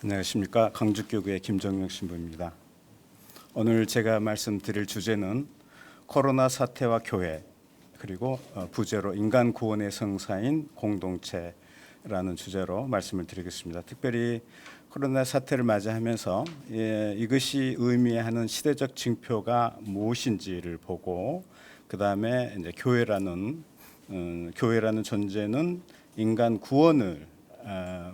안녕하십니까. 강주교구의 김정영 신부입니다. 오늘 제가 말씀드릴 주제는 코로나 사태와 교회, 그리고 부제로 인간 구원의 성사인 공동체라는 주제로 말씀을 드리겠습니다. 특별히 코로나 사태를 맞이하면서 이것이 의미하는 시대적 징표가 무엇인지를 보고, 그 다음에 이제 교회라는 존재는 인간 구원을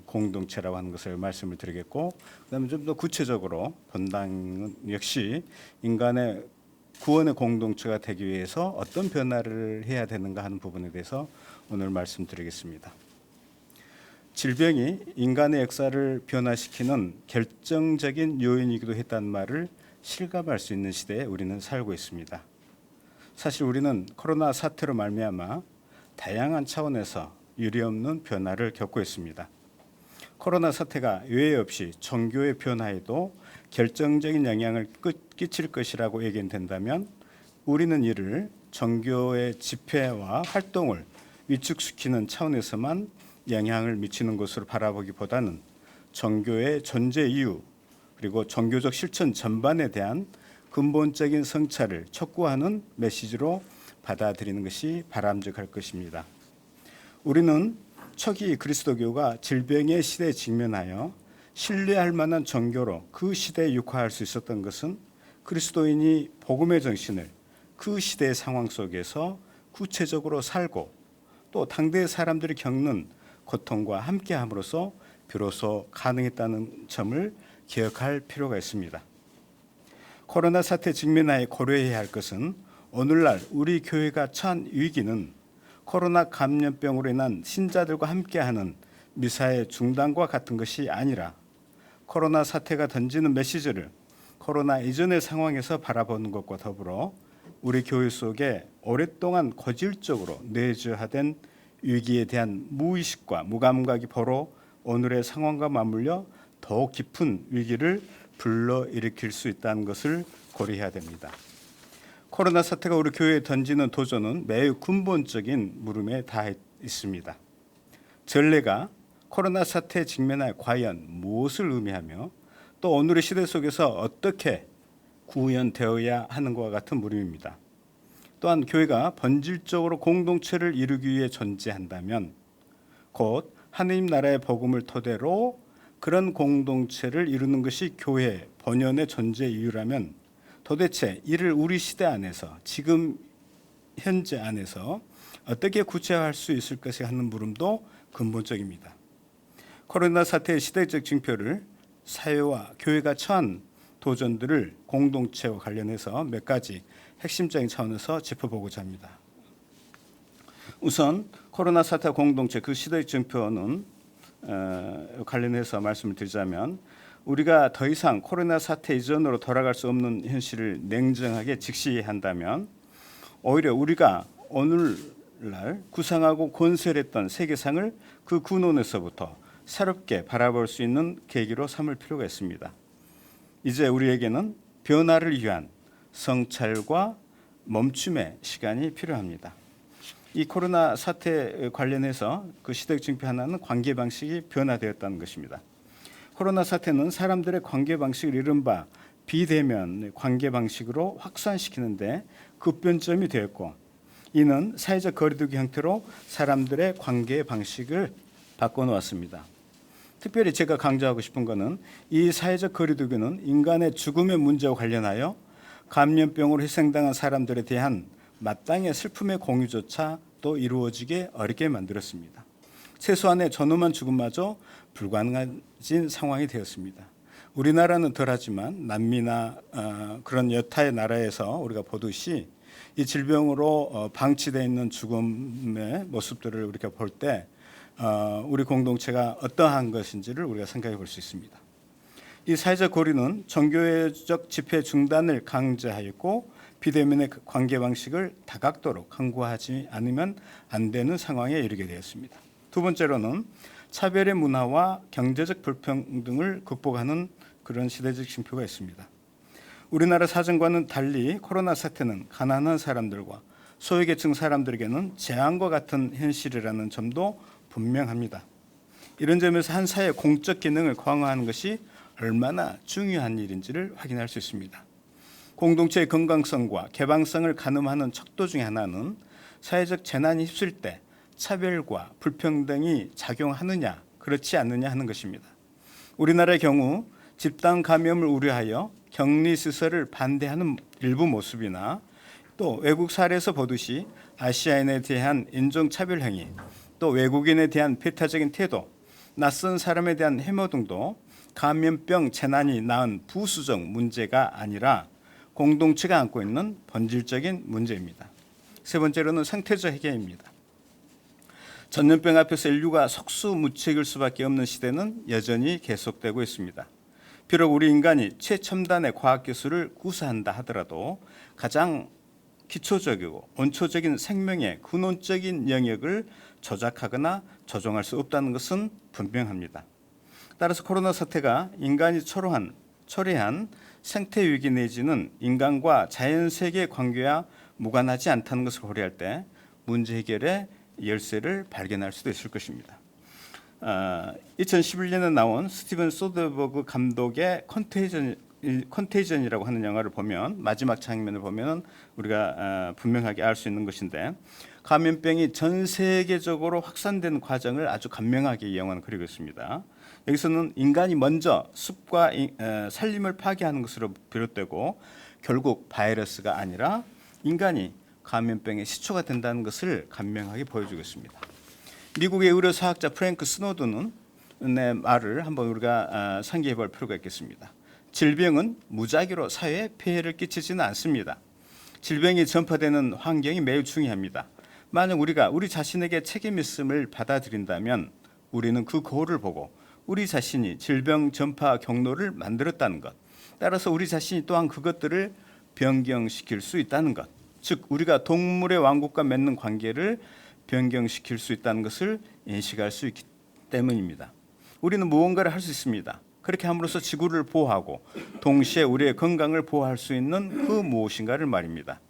공동체라고 하는 것을 말씀을 드리겠고, 그다음에 좀 더 구체적으로 본당은 역시 인간의 구원의 공동체가 되기 위해서 어떤 변화를 해야 되는가 하는 부분에 대해서 오늘 말씀드리겠습니다. 질병이 인간의 역사를 변화시키는 결정적인 요인이기도 했다는 말을 실감할 수 있는 시대에 우리는 살고 있습니다. 사실 우리는 코로나 사태로 말미암아 다양한 차원에서 유례없는 변화를 겪고 있습니다. 코로나 사태가 예외 없이 종교의 변화에도 결정적인 영향을 끼칠 것이라고 예견된다면 우리는 이를 종교의 집회와 활동을 위축시키는 차원에서만 영향을 미치는 것으로 바라보기보다는 종교의 존재 이유, 그리고 종교적 실천 전반에 대한 근본적인 성찰을 촉구하는 메시지로 받아들이는 것이 바람직할 것입니다. 우리는 초기 그리스도교가 질병의 시대에 직면하여 신뢰할 만한 종교로 그 시대에 육화할 수 있었던 것은 그리스도인이 복음의 정신을 그 시대의 상황 속에서 구체적으로 살고 또 당대 사람들이 겪는 고통과 함께함으로써 비로소 가능했다는 점을 기억할 필요가 있습니다. 코로나 사태 직면하여 고려해야 할 것은 오늘날 우리 교회가 처한 위기는 코로나 감염병으로 인한 신자들과 함께하는 미사의 중단과 같은 것이 아니라 코로나 사태가 던지는 메시지를 코로나 이전의 상황에서 바라보는 것과 더불어 우리 교회 속에 오랫동안 고질적으로 내재화된 위기에 대한 무의식과 무감각이 보로 오늘의 상황과 맞물려 더욱 깊은 위기를 불러일으킬 수 있다는 것을 고려해야 됩니다. 코로나 사태가 우리 교회에 던지는 도전은 매우 근본적인 물음에 닿아 있습니다. 전례가 코로나 사태에 직면하여 과연 무엇을 의미하며 또 오늘의 시대 속에서 어떻게 구현되어야 하는 것과 같은 물음입니다. 또한 교회가 본질적으로 공동체를 이루기 위해 존재한다면 곧 하느님 나라의 복음을 토대로 그런 공동체를 이루는 것이 교회 본연의 존재 이유라면 도대체 이를 우리 시대 안에서 지금 현재 안에서 어떻게 구체화할 수 있을 것이 하는 물음도 근본적입니다. 코로나 사태의 시대적 징표를 사회와 교회가 처한 도전들을 공동체와 관련해서 몇 가지 핵심적인 차원에서 짚어보고자 합니다. 우선 코로나 사태 공동체 그 시대의 징표는 관련해서 말씀을 드리자면 우리가 더 이상 코로나 사태 이전으로 돌아갈 수 없는 현실을 냉정하게 직시한다면 오히려 우리가 오늘날 구상하고 건설했던 세계상을 그 근원에서부터 새롭게 바라볼 수 있는 계기로 삼을 필요가 있습니다. 이제 우리에게는 변화를 위한 성찰과 멈춤의 시간이 필요합니다. 이 코로나 사태 관련해서 그 시대적 징표 하나는 관계 방식이 변화되었다는 것입니다. 코로나 사태는 사람들의 관계 방식을 이른바 비대면 관계 방식으로 확산시키는데 급변점이 되었고, 이는 사회적 거리두기 형태로 사람들의 관계 방식을 바꿔놓았습니다. 특별히 제가 강조하고 싶은 것은 이 사회적 거리두기는 인간의 죽음의 문제와 관련하여 감염병으로 희생당한 사람들에 대한 마땅히 슬픔의 공유조차 또 이루어지게 어렵게 만들었습니다. 최소한의 존엄한 죽음마저 불가능해진 상황이 되었습니다. 우리나라는 덜하지만 남미나 그런 여타의 나라에서 우리가 보듯이 이 질병으로 방치되어 있는 죽음의 모습들을 우리가 볼 때 우리 공동체가 어떠한 것인지를 우리가 생각해 볼 수 있습니다. 이 사회적 고리는 종교적 집회 중단을 강제하였고 비대면의 관계 방식을 다각도로 강구하지 않으면 안 되는 상황에 이르게 되었습니다. 두 번째로는 차별의 문화와 경제적 불평등을 극복하는 그런 시대적 징표가 있습니다. 우리나라 사정과는 달리 코로나 사태는 가난한 사람들과 소외계층 사람들에게는 재앙과 같은 현실이라는 점도 분명합니다. 이런 점에서 한 사회의 공적 기능을 강화하는 것이 얼마나 중요한 일인지를 확인할 수 있습니다. 공동체의 건강성과 개방성을 가늠하는 척도 중에 하나는 사회적 재난이 휩쓸 때 차별과 불평등이 작용하느냐 그렇지 않느냐 하는 것입니다. 우리나라의 경우 집단 감염을 우려하여 격리시설을 반대하는 일부 모습이나 또 외국 사례에서 보듯이 아시아인에 대한 인종차별 행위, 또 외국인에 대한 배타적인 태도, 낯선 사람에 대한 혐오 등도 감염병 재난이 낳은 부수적 문제가 아니라 공동체가 안고 있는 본질적인 문제입니다. 세 번째로는 생태적 해결입니다. 전염병 앞에서 인류가 속수무책일 수밖에 없는 시대는 여전히 계속되고 있습니다. 비록 우리 인간이 최첨단의 과학기술을 구사한다 하더라도 가장 기초적이고 원초적인 생명의 근원적인 영역을 조작하거나 조종할 수 없다는 것은 분명합니다. 따라서 코로나 사태가 인간이 초래한 생태 위기 내지는 인간과 자연세계의 관계와 무관하지 않다는 것을 고려할 때 문제 해결의 열쇠를 발견할 수도 있을 것입니다. 2011년에 나온 스티븐 소더버그 감독의 컨테이전이라고 하는 영화를 보면 마지막 장면을 보면 우리가 분명하게 알 수 있는 것인데, 감염병이 전 세계적으로 확산되는 과정을 아주 간명하게 이 영화는 그리고 있습니다. 여기서는 인간이 먼저 숲과 산림을 파괴하는 것으로 비롯되고 결국 바이러스가 아니라 인간이 감염병의 시초가 된다는 것을 간명하게 보여주고 있습니다. 미국의 의료사학자 프랭크 스노든의 말을 한번 우리가 상기해 볼 필요가 있겠습니다. 질병은 무작위로 사회에 폐해를 끼치지는 않습니다. 질병이 전파되는 환경이 매우 중요합니다. 만약 우리가 우리 자신에게 책임 있음을 받아들인다면 우리는 그 거울을 보고 우리 자신이 질병 전파 경로를 만들었다는 것, 따라서 우리 자신이 또한 그것들을 변경시킬 수 있다는 것, 즉 우리가 동물의 왕국과 맺는 관계를 변경시킬 수 있다는 것을 인식할 수 있기 때문입니다. 우리는 무언가를 할 수 있습니다. 그렇게 함으로써 지구를 보호하고 동시에 우리의 건강을 보호할 수 있는 그 무엇인가를 말입니다.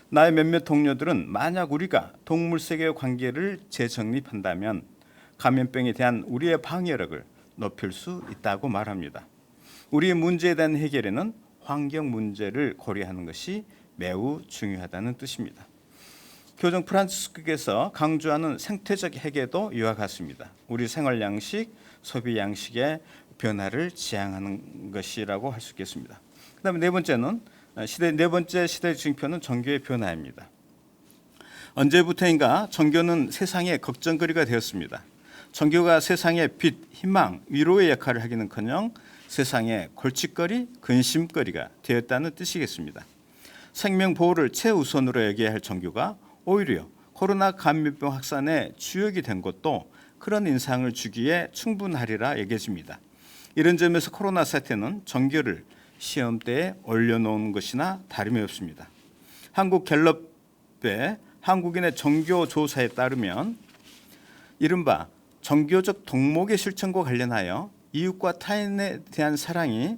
나의 몇몇 동료들은 만약 우리가 동물 세계의 관계를 재정립한다면 감염병에 대한 우리의 방어력을 높일 수 있다고 말합니다. 우리의 문제에 대한 해결에는 환경 문제를 고려하는 것이 매우 중요하다는 뜻입니다. 교정 프란치스코께서 강조하는 생태적 해결도 이와 같습니다. 우리 생활 양식, 소비 양식의 변화를 지향하는 것이라고 할 수 있겠습니다. 그다음에 네 번째 시대의 징표는 종교의 변화입니다. 언제부터인가 종교는 세상의 걱정거리가 되었습니다. 종교가 세상의 빛, 희망, 위로의 역할을 하기는커녕 세상의 골칫거리, 근심거리가 되었다는 뜻이겠습니다. 생명 보호를 최우선으로 여겨야 할 종교가 오히려 코로나 감염병 확산의 주역이 된 것도 그런 인상을 주기에 충분하리라 여겨집니다. 이런 점에서 코로나 사태는 종교를 시험대에 올려놓은 것이나 다름이 없습니다. 한국 갤럽의 한국인의 종교 조사에 따르면 이른바 종교적 덕목의 실천과 관련하여 이웃과 타인에 대한 사랑이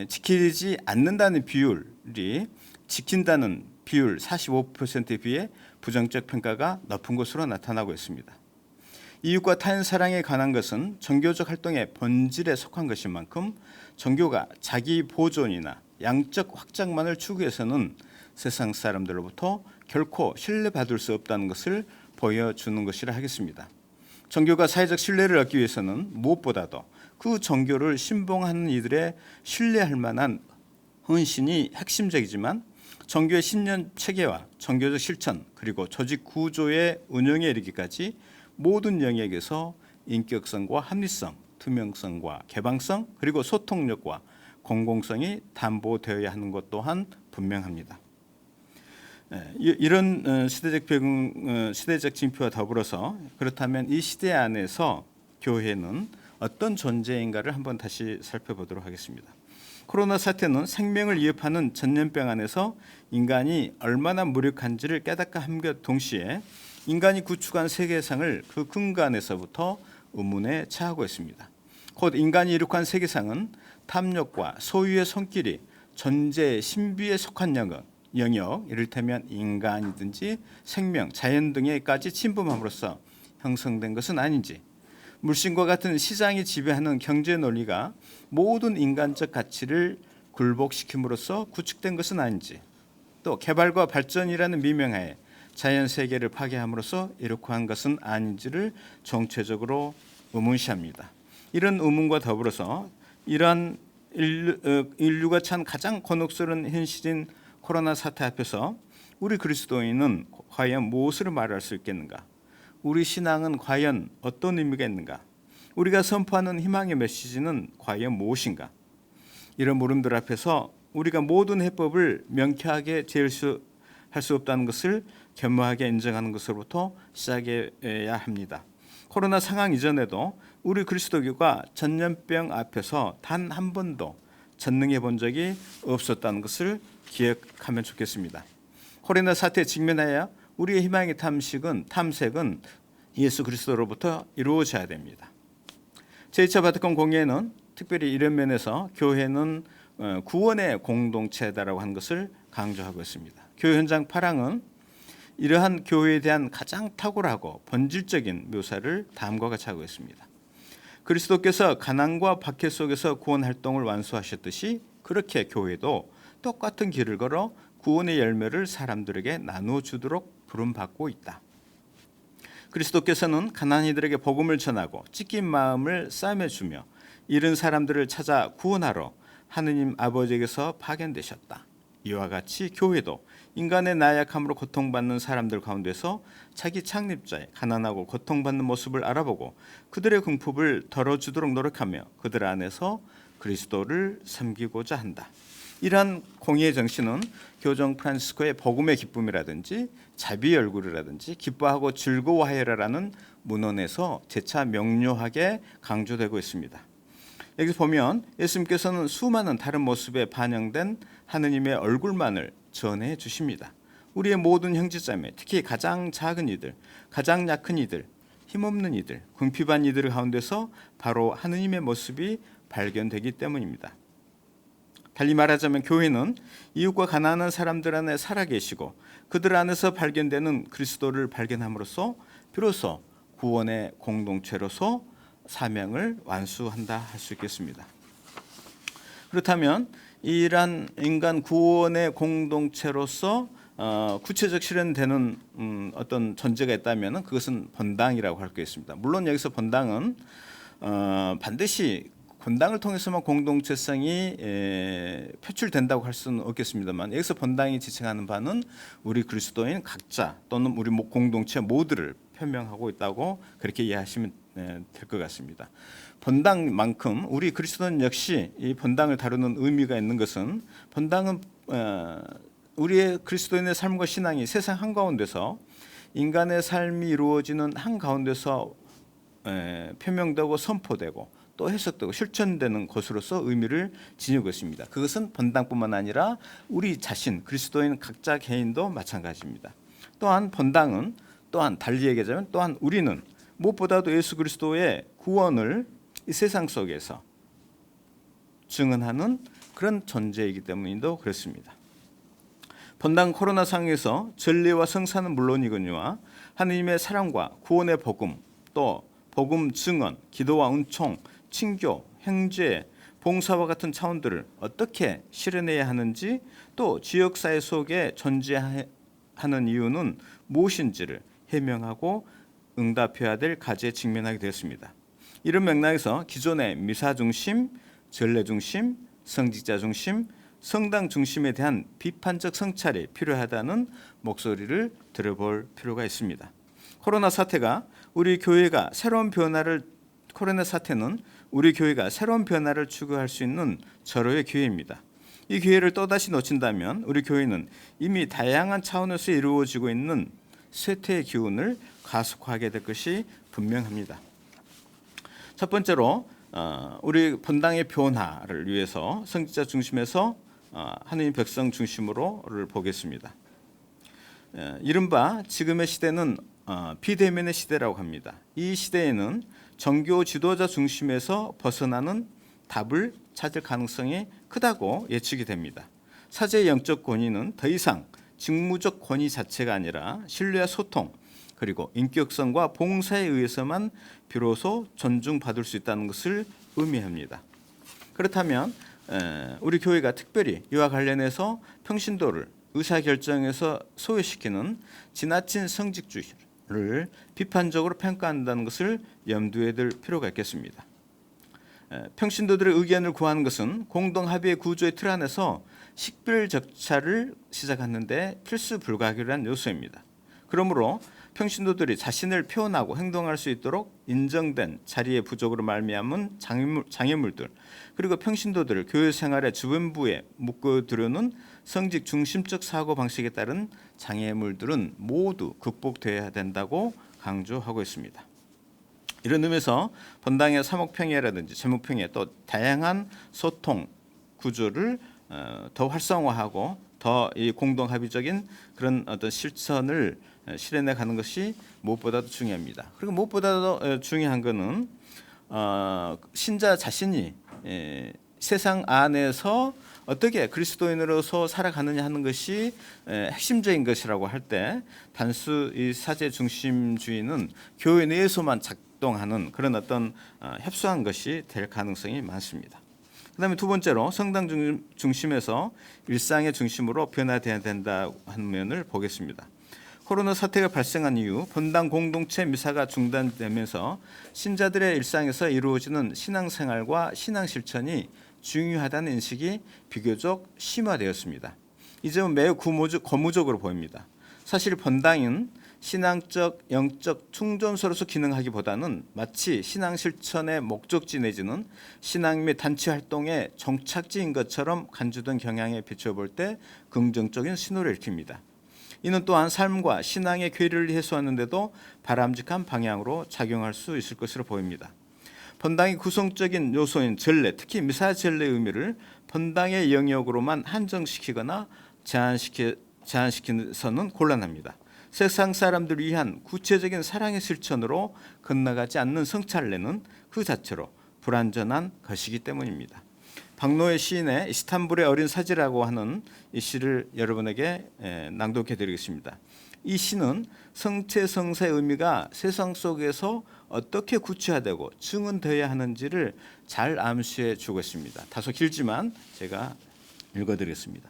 지키지 않는다는 비율이 지킨다는 비율 45%에 비해 부정적 평가가 높은 것으로 나타나고 있습니다. 이웃과 타인 사랑에 관한 것은 종교적 활동의 본질에 속한 것인 만큼 종교가 자기 보존이나 양적 확장만을 추구해서는 세상 사람들로부터 결코 신뢰받을 수 없다는 것을 보여주는 것이라 하겠습니다. 종교가 사회적 신뢰를 얻기 위해서는 무엇보다도 그 종교를 신봉하는 이들의 신뢰할 만한 헌신이 핵심적이지만 종교의 신념 체계와 종교적 실천 그리고 조직 구조의 운영에 이르기까지 모든 영역에서 인격성과 합리성, 투명성과 개방성 그리고 소통력과 공공성이 담보되어야 하는 것 또한 분명합니다. 이런 시대적 징표와 더불어서 그렇다면 이 시대 안에서 교회는 어떤 존재인가를 한번 다시 살펴보도록 하겠습니다. 코로나 사태는 생명을 위협하는 전염병 안에서 인간이 얼마나 무력한지를 깨닫게 함과 동시에 인간이 구축한 세계상을 그 근간에서부터 의문에 처하고 있습니다. 곧 인간이 이룩한 세계상은 탐욕과 소유의 손길이 존재의 신비에 속한 영역, 이를테면 인간이든지 생명, 자연 등에까지 침범함으로써 형성된 것은 아닌지, 물신과 같은 시장이 지배하는 경제 논리가 모든 인간적 가치를 굴복시킴으로써 구축된 것은 아닌지, 또 개발과 발전이라는 미명하에 자연 세계를 파괴함으로써 이렇게 한 것은 아닌지를 정체적으로 의문시합니다. 이런 의문과 더불어서 이러한 인류가 처한 가장 곤혹스러운 현실인 코로나 사태 앞에서 우리 그리스도인은 과연 무엇을 말할 수 있겠는가? 우리 신앙은 과연 어떤 의미가 있는가? 우리가 선포하는 희망의 메시지는 과연 무엇인가? 이런 물음들 앞에서 우리가 모든 해법을 명쾌하게 할 수 없다는 것을 겸허하게 인정하는 것으로부터 시작해야 합니다. 코로나 상황 이전에도 우리 그리스도교가 전염병 앞에서 단 한 번도 전능해 본 적이 없었다는 것을 기억하면 좋겠습니다. 코로나 사태에 직면하여 우리의 희망의 탐색은 예수 그리스도로부터 이루어져야 됩니다. 제2차 바티칸 공회는 특별히 이런 면에서 교회는 구원의 공동체다라고 하는 것을 강조하고 있습니다. 교회 현장 파랑은 이러한 교회에 대한 가장 탁월하고 본질적인 묘사를 다음과 같이 하고 있습니다. 그리스도께서 가난과 박해 속에서 구원 활동을 완수하셨듯이 그렇게 교회도 똑같은 길을 걸어 구원의 열매를 사람들에게 나누어 주도록 부름받고 있다. 그리스도께서는 가난이들에게 복음을 전하고 찢긴 마음을 싸매주며 이런 사람들을 찾아 구원하러 하느님 아버지에게서 파견되셨다. 이와 같이 교회도 인간의 나약함으로 고통받는 사람들 가운데서 자기 창립자의 가난하고 고통받는 모습을 알아보고 그들의 궁핍을 덜어주도록 노력하며 그들 안에서 그리스도를 섬기고자 한다. 이러한 공의의 정신은 교정 프란시스코의 복음의 기쁨이라든지 자비의 얼굴이라든지 기뻐하고 즐거워하여라라는 문헌에서 재차 명료하게 강조되고 있습니다. 여기서 보면 예수님께서는 수많은 다른 모습에 반영된 하느님의 얼굴만을 전해 주십니다. 우리의 모든 형제자매, 특히 가장 작은 이들, 가장 약한 이들, 힘없는 이들, 궁핍한 이들 가운데서 바로 하느님의 모습이 발견되기 때문입니다. 달리 말하자면 교회는 이웃과 가난한 사람들 안에 살아계시고 그들 안에서 발견되는 그리스도를 발견함으로써 비로소 구원의 공동체로서 사명을 완수한다 할 수 있겠습니다. 그렇다면 이러한 인간 구원의 공동체로서 구체적 실현되는 어떤 전제가 있다면 그것은 본당이라고 할 수 있습니다. 물론 여기서 본당은 반드시 본당을 통해서만 공동체성이 표출된다고 할 수는 없겠습니다만 여기서 본당이 지칭하는 바는 우리 그리스도인 각자 또는 우리 공동체 모두를 표명하고 있다고 그렇게 이해하시면 될 것 같습니다. 본당만큼 우리 그리스도인 역시 이 본당을 다루는 의미가 있는 것은 본당은 우리의 그리스도인의 삶과 신앙이 세상 한가운데서 인간의 삶이 이루어지는 한가운데서 표명되고 선포되고 또 해석되고 실천되는 것으로서 의미를 지니고 있습니다. 그것은 본당뿐만 아니라 우리 자신 그리스도인 각자 개인도 마찬가지입니다. 또한 본당은 또한 달리 얘기하자면 또한 우리는 무엇보다도 예수 그리스도의 구원을 이 세상 속에서 증언하는 그런 존재이기 때문인도 그렇습니다. 본당 코로나 상황에서 진리와 성사는 물론이거니와 하느님의 사랑과 구원의 복음, 또 복음 증언, 기도와 은총, 친교, 행죄, 봉사와 같은 차원들을 어떻게 실현해야 하는지 또 지역사회 속에 존재하는 이유는 무엇인지를 해명하고 응답해야 될 과제에 직면하게 되었습니다. 이런 맥락에서 기존의 미사 중심, 전례 중심, 성직자 중심, 성당 중심에 대한 비판적 성찰이 필요하다는 목소리를 들어볼 필요가 있습니다. 코로나 사태는 우리 교회가 새로운 변화를 추구할 수 있는 절호의 기회입니다. 이 기회를 또다시 놓친다면 우리 교회는 이미 다양한 차원에서 이루어지고 있는 쇠퇴의 기운을 가속화하게 될 것이 분명합니다. 첫 번째로 우리 본당의 변화를 위해서 성직자 중심에서 하느님 백성 중심으로를 보겠습니다. 이른바 지금의 시대는 비대면의 시대라고 합니다. 이 시대에는 정교 지도자 중심에서 벗어나는 답을 찾을 가능성이 크다고 예측이 됩니다. 사제의 영적 권위는 더 이상 직무적 권위 자체가 아니라 신뢰와 소통, 그리고 인격성과 봉사에 의해서만 비로소 존중받을 수 있다는 것을 의미합니다. 그렇다면 우리 교회가 특별히 이와 관련해서 평신도를 의사결정에서 소외시키는 지나친 성직주의를 비판적으로 평가한다는 것을 염두에 둘 필요가 있겠습니다. 평신도들의 의견을 구하는 것은 공동합의의 구조의 틀 안에서 식별적차를 시작하는 데 필수 불가결한 요소입니다. 그러므로 평신도들이 자신을 표현하고 행동할 수 있도록 인정된 자리의 부족으로 말미암은 장애물들, 그리고 평신도들을 교회 생활의 주변부에 묶어두려는 성직 중심적 사고방식에 따른 장애물들은 모두 극복되어야 된다고 강조하고 있습니다. 이런 의미에서 본당의 사목평회라든지 제목평회 또 다양한 소통 구조를 더 활성화하고 더 이 공동합의적인 그런 어떤 실천을 실현해 가는 것이 무엇보다도 중요합니다. 그리고 무엇보다도 중요한 것은 신자 자신이 세상 안에서 어떻게 그리스도인으로서 살아가느냐 하는 것이 핵심적인 것이라고 할 때 단수 이 사제 중심주의는 교회 내에서만 작동하는 그런 어떤 협소한 것이 될 가능성이 많습니다. 그다음에 두 번째로 성당 중심에서 일상의 중심으로 변화되어야 된다 하는 면을 보겠습니다. 코로나 사태가 발생한 이후 본당 공동체 미사가 중단되면서 신자들의 일상에서 이루어지는 신앙생활과 신앙실천이 중요하다는 인식이 비교적 심화되었습니다. 이 점은 매우 고무적으로 보입니다. 사실 본당은 신앙적, 영적 충전소로서 기능하기보다는 마치 신앙실천의 목적지 내지는 신앙 및 단체 활동의 종착지인 것처럼 간주된 경향에 비춰볼 때 긍정적인 신호를 일으킵니다. 이는 또한 삶과 신앙의 괴리를 해소하는 데도 바람직한 방향으로 작용할 수 있을 것으로 보입니다. 본당의 구성적인 요소인 전례, 특히 미사 전례의 의미를 본당의 영역으로만 한정시키거나 제한시켜서는 곤란합니다. 세상 사람들을 위한 구체적인 사랑의 실천으로 건너가지 않는 성찬례는 그 자체로 불완전한 것이기 때문입니다. 박노해 시인의 이스탄불의 어린 사제라고 하는 이 시를 여러분에게 낭독해 드리겠습니다. 이 시는 성체성사의 의미가 세상 속에서 어떻게 구체화되고 증언되어야 하는지를 잘 암시해 주고 있습니다. 다소 길지만 제가 읽어드리겠습니다.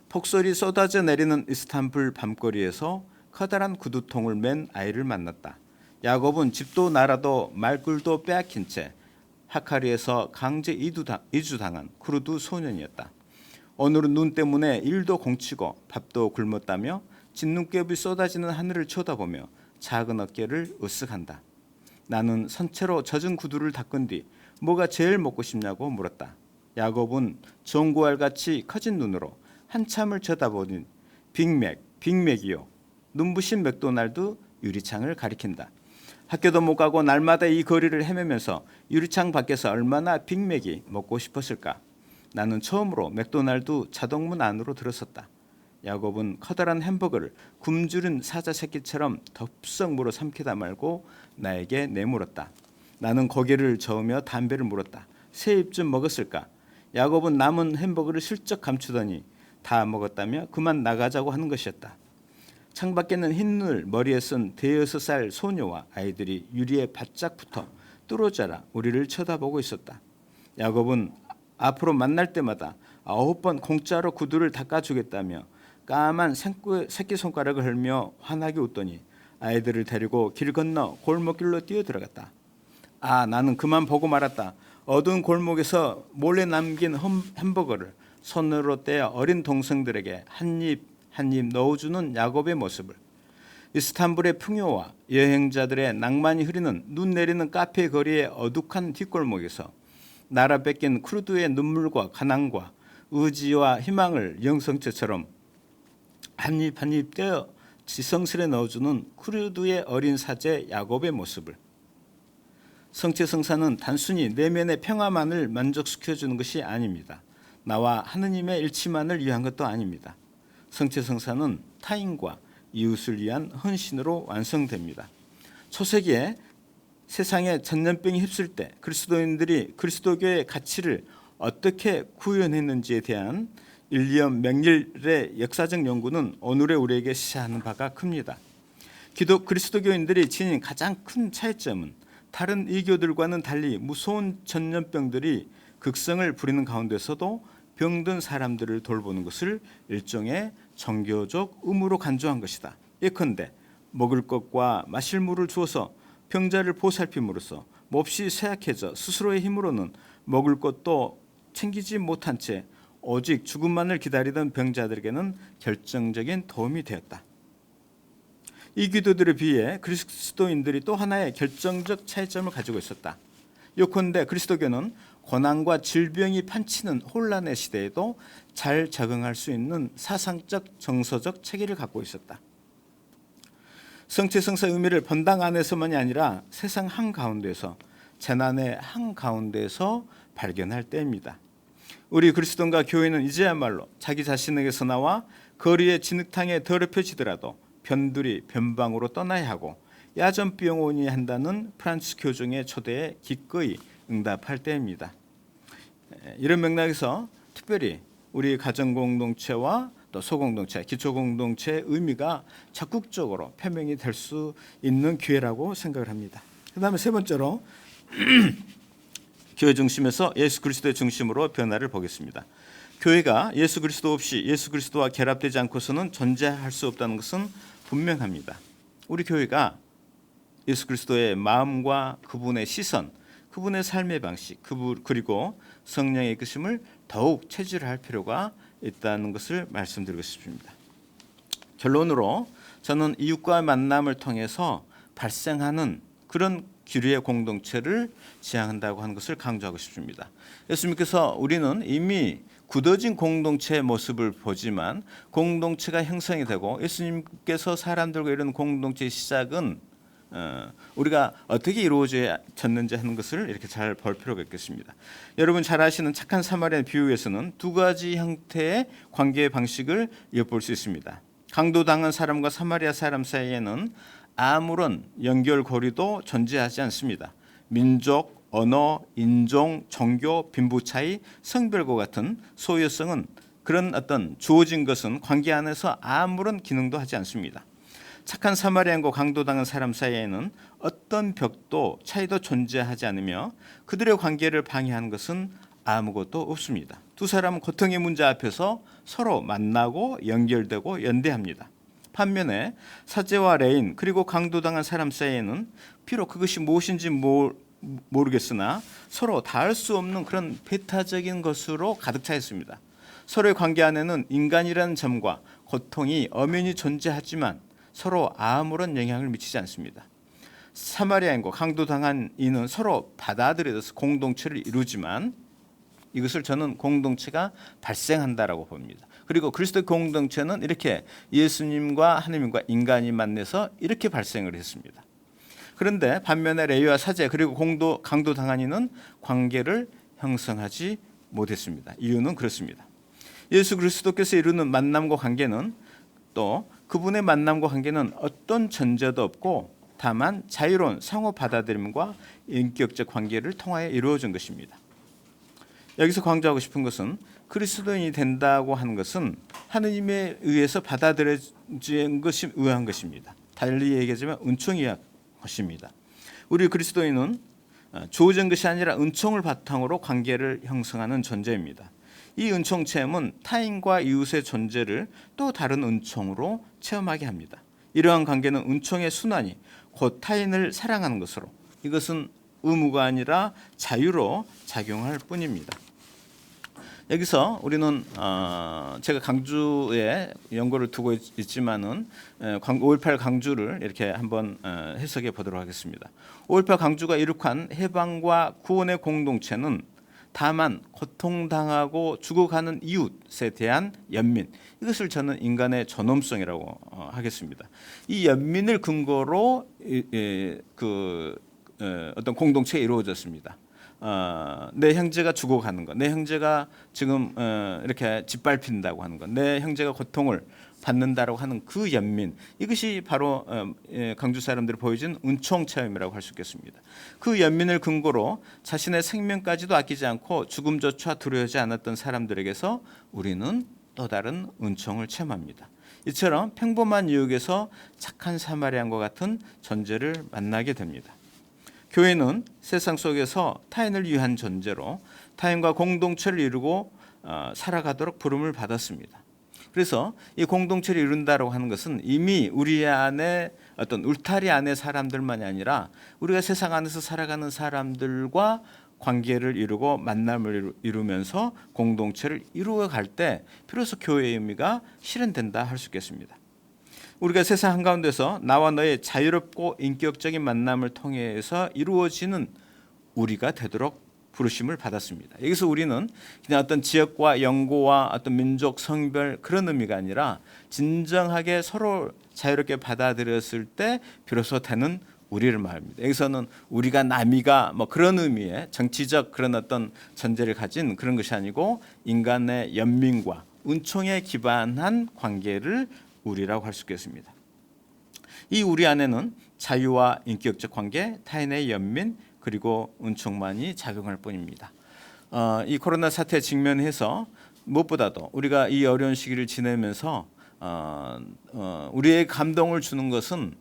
폭설이 쏟아져 내리는 이스탄불 밤거리에서 커다란 구두통을 맨 아이를 만났다. 야곱은 집도 나라도 말꿀도 빼앗긴 채 하카리에서 강제 이주당한 쿠르드 소년이었다. 오늘은 눈 때문에 일도 공치고 밥도 굶었다며 진눈깨비 쏟아지는 하늘을 쳐다보며 작은 어깨를 으쓱한다. 나는 선체로 젖은 구두를 닦은 뒤 뭐가 제일 먹고 싶냐고 물었다. 야곱은 정구알같이 커진 눈으로 한참을 쳐다보니 빅맥이요. 눈부신 맥도날드 유리창을 가리킨다. 학교도 못 가고 날마다 이 거리를 헤매면서 유리창 밖에서 얼마나 빅맥이 먹고 싶었을까. 나는 처음으로 맥도날드 자동문 안으로 들어섰다. 야곱은 커다란 햄버거를 굶주린 사자 새끼처럼 덥석 물어 삼키다 말고 나에게 내물었다. 나는 고개를 저으며 담배를 물었다. 세 입쯤 먹었을까. 야곱은 남은 햄버거를 슬쩍 감추더니 다 먹었다며 그만 나가자고 하는 것이었다. 창밖에는 흰눈 머리에 쓴 대여섯 살 소녀와 아이들이 유리에 바짝 붙어 뚫어져라 우리를 쳐다보고 있었다. 야곱은 앞으로 만날 때마다 9번 공짜로 구두를 닦아주겠다며 까만 새끼손가락을 흘며 환하게 웃더니 아이들을 데리고 길 건너 골목길로 뛰어들어갔다. 나는 그만 보고 말았다. 어두운 골목에서 몰래 남긴 햄버거를 손으로 떼어 어린 동생들에게 한 입 넣어주는 야곱의 모습을. 이스탄불의 풍요와 여행자들의 낭만이 흐리는 눈 내리는 카페 거리의 어둑한 뒷골목에서 나라 뺏긴 쿠르드의 눈물과 가난과 의지와 희망을 영성체처럼 한 입 떼어 지성스레 넣어주는 쿠르드의 어린 사제 야곱의 모습을. 성체성사는 단순히 내면의 평화만을 만족시켜주는 것이 아닙니다. 나와 하느님의 일치만을 위한 것도 아닙니다. 성체성사는 타인과 이웃을 위한 헌신으로 완성됩니다. 초세기에 세상에 전염병이 휩쓸 때 그리스도인들이 그리스도교의 가치를 어떻게 구현했는지에 대한 일리엄 맥닐의 역사적 연구는 오늘의 우리에게 시사하는 바가 큽니다. 그리스도교인들이 지닌 가장 큰 차이점은 다른 이교들과는 달리 무서운 전염병들이 극성을 부리는 가운데서도 병든 사람들을 돌보는 것을 일종의 정교적 의무로 간주한 것이다. 예컨대 먹을 것과 마실 물을 주어서 병자를 보살핌으로써 몹시 쇠약해져 스스로의 힘으로는 먹을 것도 챙기지 못한 채 오직 죽음만을 기다리던 병자들에게는 결정적인 도움이 되었다. 이 기도들에 비해 그리스도인들이 또 하나의 결정적 차이점을 가지고 있었다. 요컨대 그리스도교는 고난과 질병이 판치는 혼란의 시대에도 잘 적응할 수 있는 사상적 정서적 체계를 갖고 있었다. 성체성사 의미를 본당 안에서만이 아니라 세상 한가운데서, 재난의 한가운데서 발견할 때입니다. 우리 그리스도인과 교회는 이제야말로 자기 자신에게서 나와 거리의 진흙탕에 더럽혀지더라도 변두리 변방으로 떠나야 하고 야전병원이 한다는 프란츠 교종의 초대에 기꺼이 응답할 때입니다. 이런 맥락에서 특별히 우리 가정공동체와 또 소공동체, 기초공동체의 의미가 적극적으로 표명이 될 수 있는 기회라고 생각을 합니다. 그 다음에 세 번째로 교회 중심에서 예수 그리스도의 중심으로 변화를 보겠습니다. 교회가 예수 그리스도 없이 예수 그리스도와 결합되지 않고서는 존재할 수 없다는 것은 분명합니다. 우리 교회가 예수 그리스도의 마음과 그분의 시선, 그분의 삶의 방식, 그리고 성령의 이끄심을 더욱 체질할 필요가 있다는 것을 말씀드리고 싶습니다. 결론으로 저는 이웃과의 만남을 통해서 발생하는 그런 기류의 공동체를 지향한다고 하는 것을 강조하고 싶습니다. 예수님께서 우리는 이미 굳어진 공동체의 모습을 보지만 공동체가 형성이 되고 예수님께서 사람들과 이런 공동체의 시작은 우리가 어떻게 이루어졌는지 하는 것을 이렇게 잘 볼 필요가 있겠습니다. 여러분 잘 아시는 착한 사마리아 비유에서는 두 가지 형태의 관계 방식을 엿볼 수 있습니다. 강도당한 사람과 사마리아 사람 사이에는 아무런 연결고리도 존재하지 않습니다. 민족, 언어, 인종, 종교, 빈부 차이, 성별과 같은 소유성은 그런 어떤 주어진 것은 관계 안에서 아무런 기능도 하지 않습니다. 착한 사마리아인과 강도당한 사람 사이에는 어떤 벽도 차이도 존재하지 않으며 그들의 관계를 방해하는 것은 아무것도 없습니다. 두 사람은 고통의 문제 앞에서 서로 만나고 연결되고 연대합니다. 반면에 사제와 레인 그리고 강도당한 사람 사이에는 비록 그것이 무엇인지 모르겠으나 서로 닿을 수 없는 그런 배타적인 것으로 가득 차 있습니다. 서로의 관계 안에는 인간이라는 점과 고통이 엄연히 존재하지만 서로 아무런 영향을 미치지 않습니다. 사마리아인과 강도당한 이는 서로 받아들여서 공동체를 이루지만 이것을 저는 공동체가 발생한다라고 봅니다. 그리고 그리스도 공동체는 이렇게 예수님과 하느님과 인간이 만나서 이렇게 발생을 했습니다. 그런데 반면에 레위와 사제 그리고 강도당한 이는 관계를 형성하지 못했습니다. 이유는 그렇습니다. 예수 그리스도께서 이루는 만남과 관계는 또 그분의 만남과 관계는 어떤 전제도 없고 다만 자유로운 상호 받아들임과 인격적 관계를 통하여 이루어진 것입니다. 여기서 강조하고 싶은 것은 그리스도인이 된다고 하는 것은 하느님에 의해서 받아들여진 것이 의한 것입니다. 달리 얘기하자면 은총이 것입니다. 우리 그리스도인은 주어진 것이 아니라 은총을 바탕으로 관계를 형성하는 존재입니다. 이 은총 체험은 타인과 이웃의 존재를 또 다른 은총으로 체험하게 합니다. 이러한 관계는 은총의 순환이 곧 타인을 사랑하는 것으로 이것은 의무가 아니라 자유로 작용할 뿐입니다. 여기서 우리는 제가 강주에 연고를 두고 있지만은 5.18 강주를 이렇게 한번 해석해 보도록 하겠습니다. 5.18 강주가 이룩한 해방과 구원의 공동체는 다만 고통당하고 죽어가는 이웃에 대한 연민, 이것을 저는 인간의 존엄성이라고 하겠습니다. 이 연민을 근거로 어떤 공동체가 이루어졌습니다. 내 형제가 죽어가는 것, 내 형제가 지금 이렇게 짓밟힌다고 하는 것, 내 형제가 고통을 받는다라고 하는 그 연민, 이것이 바로 강주 사람들이 보여준 은총 체험이라고 할 수 있겠습니다. 그 연민을 근거로 자신의 생명까지도 아끼지 않고 죽음조차 두려워하지 않았던 사람들에게서 우리는 또 다른 은총을 체험합니다. 이처럼 평범한 유혹에서 착한 사마리안과 같은 존재를 만나게 됩니다. 교회는 세상 속에서 타인을 위한 존재로 타인과 공동체를 이루고 살아가도록 부름을 받았습니다. 그래서 이 공동체를 이룬다고 하는 것은 이미 우리 안에 어떤 울타리 안의 사람들만이 아니라 우리가 세상 안에서 살아가는 사람들과 관계를 이루고 만남을 이루면서 공동체를 이루어갈 때 비로소 교회의 의미가 실현된다 할 수 있겠습니다. 우리가 세상 한가운데서 나와 너의 자유롭고 인격적인 만남을 통해서 이루어지는 우리가 되도록 부르심을 받았습니다. 여기서 우리는 그냥 어떤 지역과 연고와 어떤 민족, 성별 그런 의미가 아니라 진정하게 서로 자유롭게 받아들였을 때 비로소 되는 우리를 말합니다. 여기서는 우리가 남이가 뭐 그런 의미의 정치적 그런 어떤 전제를 가진 그런 것이 아니고 인간의 연민과 은총에 기반한 관계를 우리라고 할 수 있겠습니다. 이 우리 안에는 자유와 인격적 관계, 타인의 연민 그리고 은총만이 작용할 뿐입니다. 이 코로나 사태에 직면해서 무엇보다도 우리가 이 어려운 시기를 지내면서 우리의 감동을 주는 것은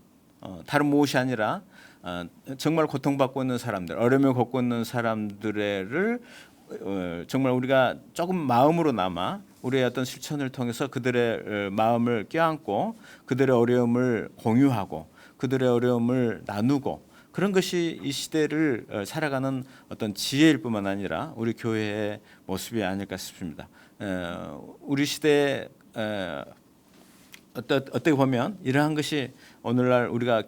다른 무엇이 아니라 정말 고통받고 있는 사람들, 어려움을 겪고 있는 사람들을 정말 우리가 조금 마음으로나마 우리의 어떤 실천을 통해서 그들의 마음을 껴안고 그들의 어려움을 공유하고 그들의 어려움을 나누고 그런 것이 이 시대를 살아가는 어떤 지혜일 뿐만 아니라 우리 교회의 모습이 아닐까 싶습니다. 우리 시대에 어떻게 보면 이러한 것이 오늘날 우리가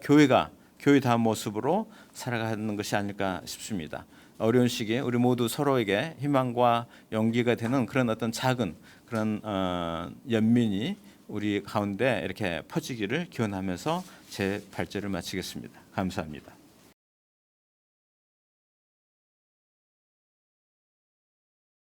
교회다운 모습으로 살아가는 것이 아닐까 싶습니다. 어려운 시기에 우리 모두 서로에게 희망과 용기가 되는 그런 어떤 작은 그런 연민이 우리 가운데 이렇게 퍼지기를 기원하면서 제 발제를 마치겠습니다. 감사합니다.